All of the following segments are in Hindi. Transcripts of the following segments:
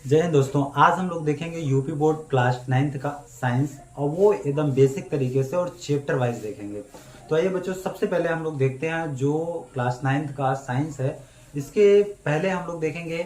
जय हिंद दोस्तों। आज हम लोग देखेंगे यूपी बोर्ड क्लास 9th का साइंस, और वो एकदम बेसिक तरीके से और चैप्टर वाइज देखेंगे। तो आइए बच्चों, सबसे पहले हम लोग देखते हैं जो क्लास 9th का साइंस है। इसके पहले हम लोग देखेंगे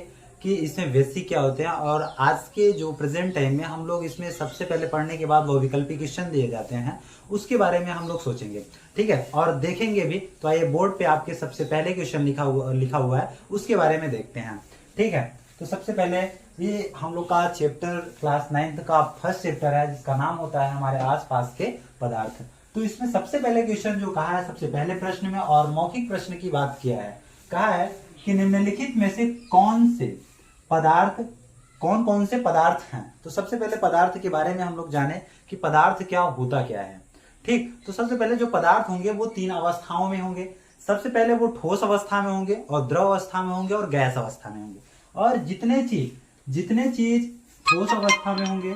कि इसमें बेसिक क्या होते हैं, और आज के जो प्रेजेंट टाइम में हम लोग इसमें सबसे पहले पढ़ने के बाद वो विकल्पी क्वेश्चन दिए जाते हैं, उसके बारे में हम लोग सोचेंगे। ठीक है, और देखेंगे भी। तो आइए, बोर्ड पे आपके सबसे पहले क्वेश्चन लिखा हुआ है, उसके बारे में देखते हैं। ठीक है, तो सबसे पहले ये हम लोग का चैप्टर क्लास 9th का फर्स्ट चैप्टर है, जिसका नाम होता है हमारे आसपास के पदार्थ। तो इसमें सबसे पहले क्वेश्चन जो कहा है सबसे पहले प्रश्न में, और मौखिक प्रश्न की बात किया है, कहा है कि निम्नलिखित में से कौन कौन से पदार्थ हैं। तो सबसे पहले पदार्थ के बारे में हम लोग जाने कि पदार्थ क्या होता क्या है। ठीक, तो सबसे पहले जो पदार्थ होंगे वो 3 अवस्थाओं में होंगे। सबसे पहले वो ठोस अवस्था में होंगे, और द्रव अवस्था में होंगे, और गैस अवस्था में होंगे। और जितने चीज ठोस अवस्था में होंगे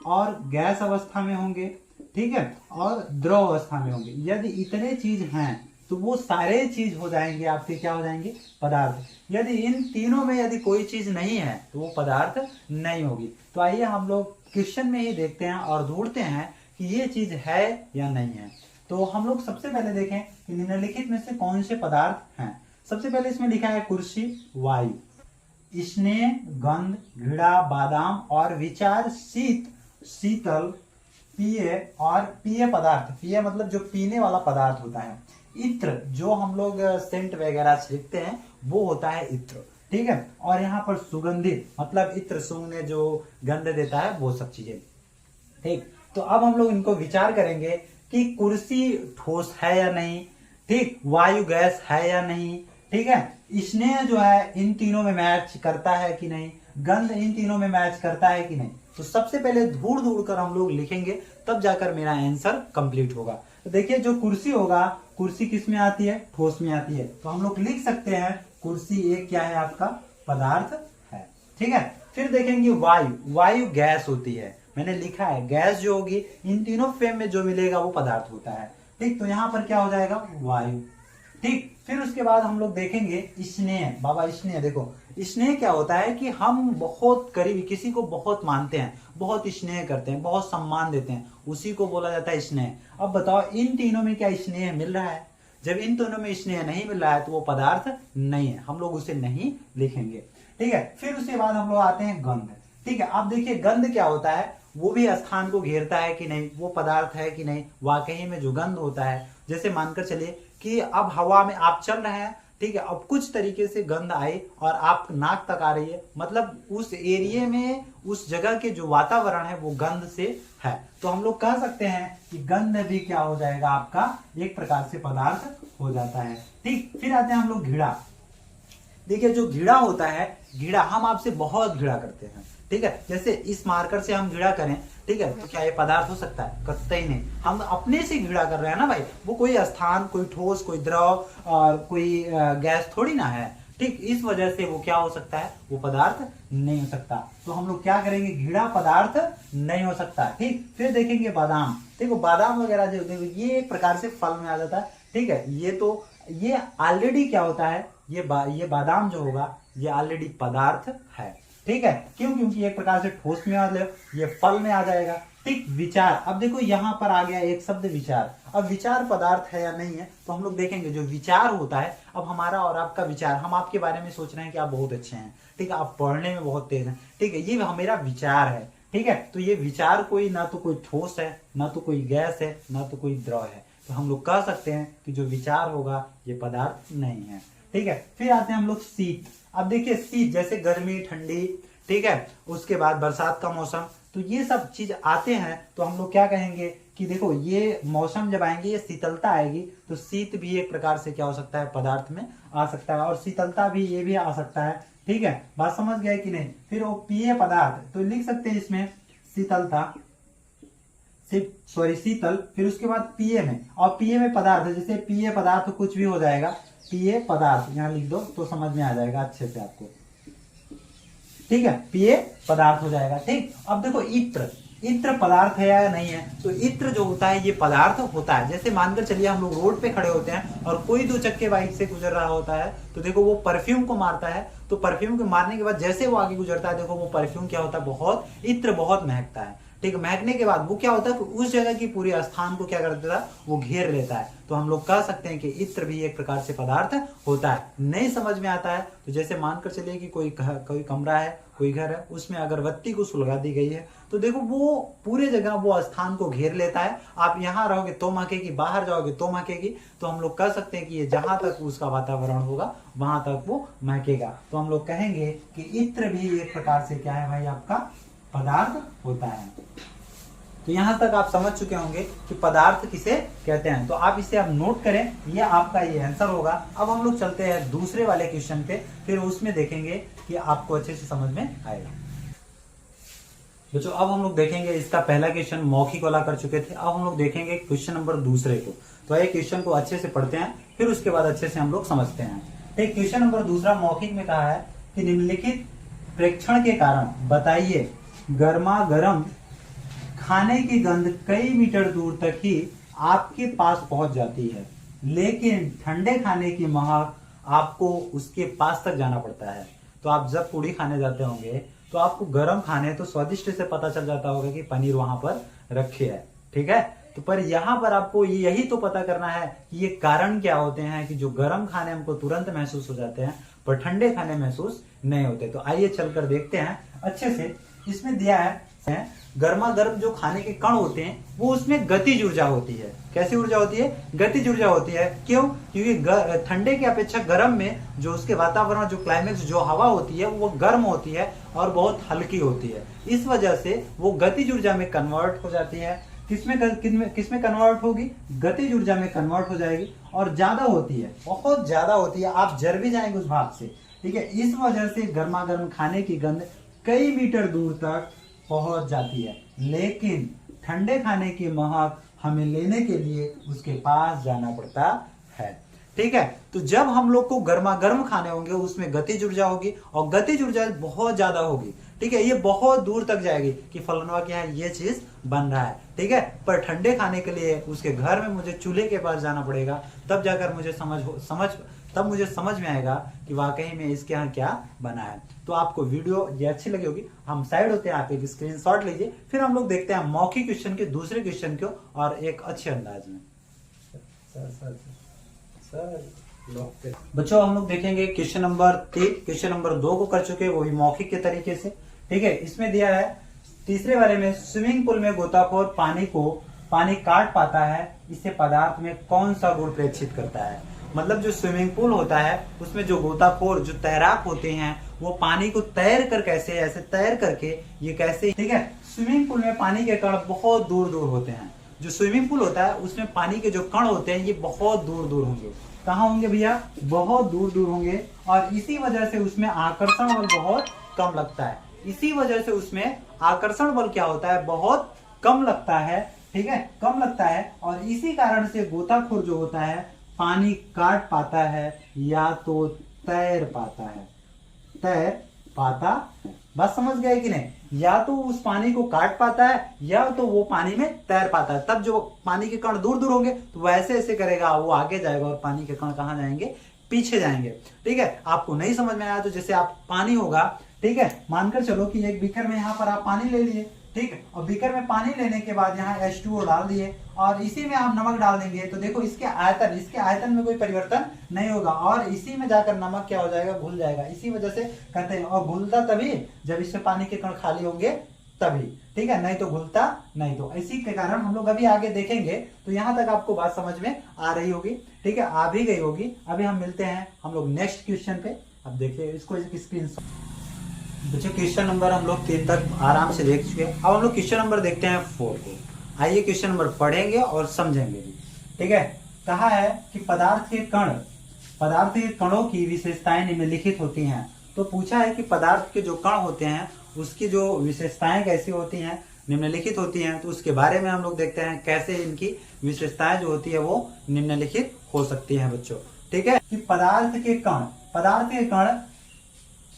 और गैस अवस्था में होंगे, ठीक है, और द्रव अवस्था में होंगे, यदि इतने चीज हैं तो वो सारे चीज हो जाएंगे आपके, क्या हो जाएंगे, पदार्थ। यदि इन तीनों में यदि कोई चीज नहीं है तो वो पदार्थ नहीं होगी। तो आइए हम लोग क्वेश्चन में ही देखते हैं और ढूंढते हैं कि ये चीज है या नहीं है। तो हम लोग सबसे पहले देखें कि निम्नलिखित में से कौन से पदार्थ हैं। सबसे पहले इसमें लिखा है कुर्सी, वायु, स्नेह, गंध, घृणा, बादाम, और विचार, शीतल, पिए और पेय पदार्थ। पेय मतलब जो पीने वाला पदार्थ होता है। इत्र, जो हम लोग सेंट वगैरह छिड़कते हैं, वो होता है इत्र। ठीक है, और यहाँ पर सुगंधित मतलब इत्र सूंघने जो गंध देता है, वो सब चीजें। ठीक, तो अब हम लोग इनको विचार करेंगे कि कुर्सी ठोस है या नहीं, ठीक, वायु गैस है या नहीं, ठीक है, स्नेह जो है इन तीनों में मैच करता है कि नहीं, गंध इन तीनों में मैच करता है कि नहीं। तो सबसे पहले ढूंढ कर हम लोग लिखेंगे, तब जाकर मेरा आंसर कंप्लीट होगा। तो देखिए, जो कुर्सी होगा, कुर्सी किस में आती है, ठोस में आती है। तो हम लोग लिख सकते हैं कुर्सी एक क्या है, आपका पदार्थ है। ठीक है, फिर देखेंगे वायु गैस होती है। मैंने लिखा है गैस जो होगी इन तीनों फेम में जो मिलेगा वो पदार्थ होता है। ठीक, तो यहाँ पर क्या हो जाएगा, वायु। ठीक, फिर उसके बाद हम लोग देखेंगे स्नेह। बाबा स्नेह, देखो स्नेह क्या होता है कि हम बहुत करीबी किसी को बहुत मानते हैं, बहुत स्नेह करते हैं, बहुत सम्मान देते हैं, उसी को बोला जाता है स्नेह। अब बताओ इन तीनों में क्या स्नेह मिल रहा है। जब इन तीनों में स्नेह नहीं मिल रहा है तो वो पदार्थ नहीं है, हम लोग उसे नहीं लिखेंगे। ठीक है, फिर उसके बाद हम लोग आते हैं गंध। ठीक है, आप देखिए गंध क्या होता है, वो भी स्थान को घेरता है कि नहीं, वो पदार्थ है कि नहीं। वाकई में जो गंध होता है, जैसे मानकर चलिए कि अब हवा में आप चल रहे हैं, ठीक है, अब कुछ तरीके से गंध आई और आप नाक तक आ रही है, मतलब उस एरिया में, उस जगह के जो वातावरण है वो गंध से है। तो हम लोग कह सकते हैं कि गंध भी क्या हो जाएगा, आपका एक प्रकार से पदार्थ हो जाता है। ठीक, फिर आते हैं हम लोग घृणा। देखिए, जो घृणा होता है, घृणा हम आपसे बहुत घृणा करते हैं, ठीक है, जैसे इस मार्कर से हम घृणा करें, ठीक है, तो क्या ये पदार्थ हो सकता है, कतई नहीं। हम अपने से घृणा कर रहे हैं ना भाई, वो कोई स्थान, कोई ठोस, कोई द्रव और कोई गैस थोड़ी ना है। ठीक, इस वजह से वो क्या हो सकता है, वो पदार्थ नहीं हो सकता। तो हम लोग क्या करेंगे, घृणा पदार्थ नहीं हो सकता। ठीक, फिर देखेंगे बादाम। देखो बादाम वगैरह जो देखो, ये एक प्रकार से फल में आ जाता है। ठीक है, ये ऑलरेडी क्या होता है, ये बादाम जो होगा ये ऑलरेडी पदार्थ है। ठीक है, क्यों, क्योंकि एक प्रकार से ठोस में आ जाए, ये फल में आ जाएगा। ठीक, विचार। अब देखो यहाँ पर आ गया एक शब्द विचार। अब विचार पदार्थ है या नहीं है, तो हम लोग देखेंगे जो विचार होता है। अब हमारा और आपका विचार, हम आपके बारे में सोच रहे हैं कि आप बहुत अच्छे हैं, ठीक है, आप पढ़ने में बहुत तेज हैं, ठीक है, ये मेरा विचार है। ठीक है, तो ये विचार कोई ना तो कोई ठोस है, ना तो कोई गैस है, ना तो कोई द्रव है। तो हम लोग कह सकते हैं कि जो विचार होगा ये पदार्थ नहीं है। ठीक है, फिर आते हैं हम लोग शीत। अब देखिए शीत, जैसे गर्मी, ठंडी, ठीक है, उसके बाद बरसात का मौसम, तो ये सब चीज आते हैं। तो हम लोग क्या कहेंगे कि देखो ये मौसम जब आएंगे, ये शीतलता आएगी, तो शीत भी एक प्रकार से क्या हो सकता है, पदार्थ में आ सकता है, और शीतलता भी ये भी आ सकता है। ठीक है, बात समझ गए कि नहीं। फिर वो पेय पदार्थ, तो लिख सकते हैं इसमें शीतलता, शीतल, फिर उसके बाद पेय में, और पेय में पदार्थ, जैसे पेय पदार्थ कुछ भी हो जाएगा, पेय पदार्थ यहाँ लिख दो तो समझ में आ जाएगा अच्छे से आपको। ठीक है, पेय पदार्थ हो जाएगा। ठीक, अब देखो इत्र पदार्थ है या नहीं है। तो इत्र जो होता है ये पदार्थ होता है। जैसे मानकर चलिए हम लोग रोड पे खड़े होते हैं और कोई 2 चक्के बाइक से गुजर रहा होता है, तो देखो वो परफ्यूम को मारता है, तो परफ्यूम को मारने के बाद जैसे वो आगे गुजरता है, देखो वो परफ्यूम क्या होता है, बहुत इत्र बहुत महकता है। ठीक है, महकने के बाद वो क्या होता है, उस जगह की पूरी स्थान को क्या कर देता है, वो घेर लेता है। तो हम लोग कह सकते हैं कि इत्र भी एक प्रकार से पदार्थ होता है। नहीं समझ में आता है तो जैसे मानकर चलिए कि कोई कमरा है, कोई घर है, उसमें अगरबत्ती को सुलगा दी गई है, तो देखो वो पूरे जगह वो स्थान को घेर लेता है। आप यहाँ रहोगे तो महकेगी, बाहर जाओगे तो महकेगी। तो हम लोग कह सकते हैं कि ये जहां तक उसका वातावरण होगा वहां तक वो महकेगा। तो हम लोग कहेंगे कि इत्र भी एक प्रकार से क्या है भाई, आपका पदार्थ होता है। तो यहां तक आप समझ चुके होंगे कि पदार्थ किसे कहते हैं। तो आप इसे अब नोट करें, ये आपका ये आंसर होगा। अब हम लोग चलते हैं दूसरे वाले क्वेश्चन पे, फिर उसमें देखेंगे कि आपको अच्छे से समझ में आएगा। बच्चों अब हम लोग देखेंगे, इसका पहला क्वेश्चन मौखिक वाला कर चुके थे, अब हम लोग देखेंगे क्वेश्चन नंबर दूसरे को। तो ये क्वेश्चन को अच्छे से पढ़ते हैं, फिर उसके बाद अच्छे से हम लोग समझते हैं। ठीक, क्वेश्चन नंबर दूसरा मौखिक में कहा है कि निम्नलिखित प्रेक्षण के कारण बताइए गर्मा गर्म खाने की गंध कई मीटर दूर तक ही आपके पास पहुंच जाती है, लेकिन ठंडे खाने की महक आपको उसके पास तक जाना पड़ता है। तो आप जब पूड़ी खाने जाते होंगे तो आपको गर्म खाने तो स्वादिष्ट से पता चल जाता होगा कि पनीर वहां पर रखे है, ठीक है। तो पर यहाँ पर आपको यही तो पता करना है कि ये कारण क्या होते हैं कि जो गर्म खाने हमको तुरंत महसूस हो जाते हैं पर ठंडे खाने महसूस नहीं होते। तो आइए चलकर देखते हैं अच्छे से। इसमें दिया है गर्मा गर्म जो खाने के कण होते हैं वो उसमें गतिज ऊर्जा होती है। कैसी ऊर्जा होती है? गतिज ऊर्जा होती है। क्यों? क्योंकि ठंडे की अपेक्षा गर्म में जो उसके वातावरण जो क्लाइमेक्स जो हवा होती है वो गर्म होती है और बहुत हल्की होती है। इस वजह से वो गतिज ऊर्जा में कन्वर्ट हो जाती है। किसमें कन्वर्ट होगी? गतिज ऊर्जा में कन्वर्ट हो जाएगी और ज्यादा होती है, बहुत ज्यादा होती है। आप जर भी जाएंगे उस भाप से, ठीक है। इस वजह से गर्मा गर्म खाने की गंध कई मीटर दूर तक पहुंच जाती है, लेकिन ठंडे खाने की महक हमें लेने के लिए उसके पास जाना पड़ता है, ठीक है। तो जब हम लोग को गर्मा गर्म खाने होंगे उसमें गतिज ऊर्जा होगी और गतिज ऊर्जा बहुत ज्यादा होगी, ठीक है। ये बहुत दूर तक जाएगी कि फलनवा क्या है, ये चीज बन रहा है, ठीक है। पर ठंडे खाने के लिए उसके घर में मुझे चूल्हे के पास जाना पड़ेगा, तब जाकर मुझे समझ में आएगा कि वाकई में इसके यहाँ क्या बना है। तो आपको वीडियो ये अच्छी लगी होगी। हम साइड होते हैं, आप एक स्क्रीनशॉट लीजिए, फिर हम लोग देखते हैं मौखिक क्वेश्चन के दूसरे क्वेश्चन को और एक अच्छे अंदाज में। बच्चों हम लोग देखेंगे क्वेश्चन नंबर 3, क्वेश्चन नंबर 2 को कर चुके, वो भी मौखिक के तरीके से, ठीक है। इसमें दिया है तीसरे वाले में स्विमिंग पूल में गोताखोर पानी काट पाता है, इसे पदार्थ में कौन सा गुण प्रेक्षित करता है। मतलब जो स्विमिंग पूल होता है उसमें जो गोताखोर जो तैराक होते हैं वो पानी को तैर कर कैसे ऐसे तैर करके ये कैसे, ठीक है। स्विमिंग पूल में पानी के कण बहुत दूर दूर होते हैं। जो स्विमिंग पूल होता है उसमें पानी के जो कण होते हैं ये बहुत दूर दूर होंगे। कहाँ होंगे भैया? बहुत दूर दूर होंगे। और इसी वजह से उसमें आकर्षण बल बहुत कम लगता है। इसी वजह से उसमें आकर्षण बल क्या होता है? बहुत कम लगता है, ठीक है, कम लगता है। और इसी कारण से गोताखोर जो होता है पानी काट पाता है या तो तैर पाता है। बात समझ गए कि नहीं? या तो उस पानी को काट पाता है या तो वो पानी में तैर पाता है। तब जो पानी के कण दूर दूर होंगे तो वैसे ऐसे करेगा, वो आगे जाएगा और पानी के कण कहाँ जाएंगे? पीछे जाएंगे, ठीक है। आपको नहीं समझ में आया तो जैसे आप पानी होगा, ठीक है, मानकर चलो कि एक बीकर में यहाँ पर आप पानी ले लिए, ठीक है, और बीकर में पानी लेने के बाद यहाँ H2O डाल दिए और इसी में आप नमक डाल देंगे तो देखो इसके आयतन में कोई परिवर्तन नहीं होगा और इसी में जाकर नमक क्या हो जाएगा? घुल जाएगा। इसी वजह से कहते हैं, और घुलता तभी जब इससे पानी के कण खाली होंगे तभी, ठीक है, नहीं तो घुलता नहीं। तो इसी के कारण हम लोग अभी आगे देखेंगे। तो यहाँ तक आपको बात समझ में आ रही होगी, ठीक है, आ भी गई होगी। अभी हम मिलते हैं हम लोग नेक्स्ट क्वेश्चन पे। अब देखिए इसको स्क्रीन बच्चों क्वेश्चन नंबर हम लोग 3 तक आराम से देख चुके हैं। अब हम लोग क्वेश्चन नंबर देखते हैं 4 को। आइए क्वेश्चन नंबर पढ़ेंगे और समझेंगे भी, ठीक है। कहा है कि पदार्थ के कणों की विशेषताएं निम्नलिखित होती हैं। तो पूछा है कि पदार्थ के जो कण होते हैं उसकी जो विशेषताएं कैसी होती हैं, निम्नलिखित होती हैं। तो उसके बारे में हम लोग देखते हैं कैसे इनकी विशेषताएं जो होती है वो निम्नलिखित हो सकती हैं बच्चों, ठीक है। कि पदार्थ के कण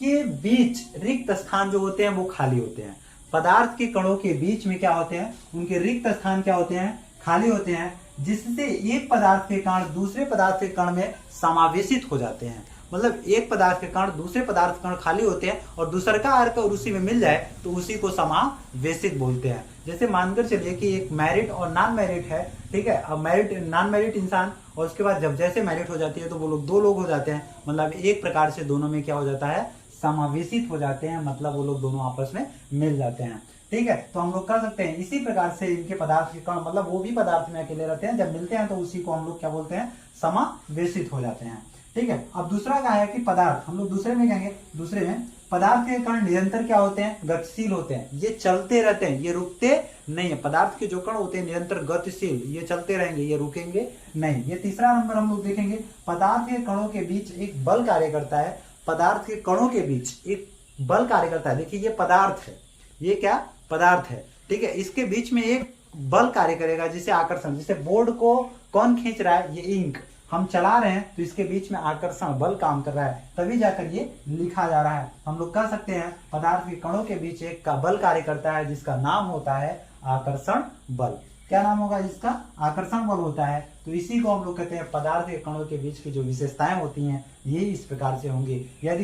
के बीच रिक्त स्थान जो होते हैं वो खाली होते हैं। पदार्थ के कणों के बीच में क्या होते हैं? उनके रिक्त स्थान क्या होते हैं? खाली होते हैं, जिससे एक पदार्थ के कण दूसरे पदार्थ के कण में समावेशित हो जाते हैं। मतलब एक पदार्थ के कण दूसरे पदार्थ कण खाली होते हैं और दूसरा अर्क और उसी में मिल जाए तो उसी को समावेशित बोलते हैं। जैसे मानकर चलिए कि एक मैरिड और नॉन मैरिड है, ठीक है। अब मैरिड नॉन मैरिड इंसान और उसके बाद जब जैसे मैरिड हो जाती है तो वो लोग दो लोग हो जाते हैं, मतलब एक प्रकार से दोनों में क्या हो जाता है, समावेशित हो जाते हैं, मतलब वो लोग दोनों आपस में मिल जाते हैं, ठीक है। तो हम लोग कर सकते हैं इसी प्रकार से इनके पदार्थ के कण, मतलब वो भी पदार्थ में अकेले रहते हैं, जब मिलते हैं तो उसी को हम लोग क्या बोलते हैं, समावेशित हो जाते हैं, ठीक है। अब दूसरा क्या है कि पदार्थ, हम लोग दूसरे में कहेंगे, दूसरे में पदार्थ के कण निरंतर क्या होते हैं, गतिशील होते हैं, ये चलते रहते हैं, ये रुकते नहीं है। पदार्थ के जो कण होते हैं निरंतर गतिशील, ये चलते रहेंगे, ये रुकेंगे नहीं। ये तीसरा नंबर हम लोग देखेंगे, पदार्थ के कणों के बीच एक बल कार्य करता है, पदार्थ के कणों के बीच एक बल कार्य करता है। देखिए ये पदार्थ है, ये क्या पदार्थ है, ठीक है, इसके बीच में एक बल कार्य करेगा जिसे आकर्षण, जैसे बोर्ड को कौन खींच रहा है, ये इंक हम चला रहे हैं तो इसके बीच में आकर्षण बल काम कर रहा है, तभी जाकर ये लिखा जा रहा है। हम लोग कह सकते हैं पदार्थ के कणों के बीच एक का बल कार्य करता है जिसका नाम होता है आकर्षण बल। क्या नाम होगा इसका, आकर्षण बल होता है। तो इसी को हम लोग कहते हैं पदार्थ के कणों के बीच की जो विशेषताएं होती हैं ये इस प्रकार से होंगी। यदि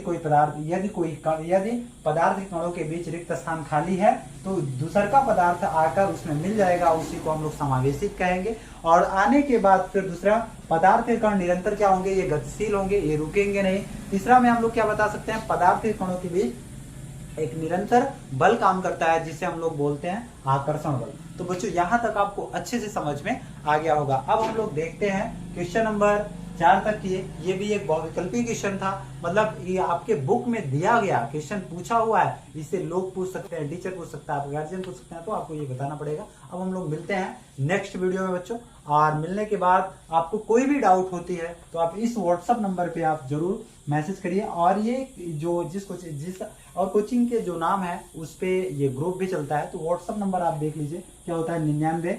पदार्थ के कणों के बीच रिक्त स्थान खाली है तो दूसरा का पदार्थ आकर उसमें मिल जाएगा, उसी को हम लोग समावेशित कहेंगे। और आने के बाद फिर दूसरा पदार्थ के कण निरंतर क्या होंगे, ये गतिशील होंगे, ये रुकेंगे नहीं। तीसरा में हम लोग क्या बता सकते हैं, पदार्थ के कणों के बीच एक निरंतर बल काम करता है जिसे हम लोग बोलते हैं आकर्षण बल। तो बच्चों यहाँ तक आपको अच्छे से समझ में आ गया होगा। अब हम लोग देखते हैं क्वेश्चन नंबर 4 तक की। ये भी एक बहुविकल्पी क्वेश्चन था, मतलब ये आपके बुक में दिया गया क्वेश्चन पूछा हुआ है, इसे लोग पूछ सकते हैं, टीचर पूछ सकता है, आप गार्जियन पूछ सकते हैं, तो आपको ये बताना पड़ेगा। अब हम लोग मिलते हैं नेक्स्ट वीडियो में बच्चों, और मिलने के बाद आपको कोई भी डाउट होती है तो आप इस व्हाट्सएप नंबर पे आप जरूर मैसेज करिए। और ये जो जिस और कोचिंग के जो नाम है उस पे ये ग्रुप भी चलता है, तो व्हाट्सएप नंबर आप देख लीजिए क्या होता है, 99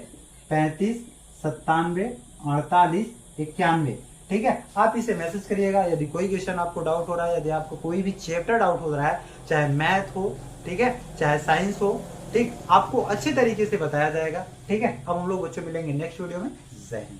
35 97 48 91, ठीक है। आप इसे मैसेज करिएगा यदि कोई क्वेश्चन आपको डाउट हो रहा है, यदि आपको कोई भी चैप्टर डाउट हो रहा है, चाहे मैथ हो, ठीक है, चाहे साइंस हो, ठीक, आपको अच्छे तरीके से बताया जाएगा, ठीक है। अब हम लोग बच्चों मिलेंगे नेक्स्ट वीडियो में। जय हिंद।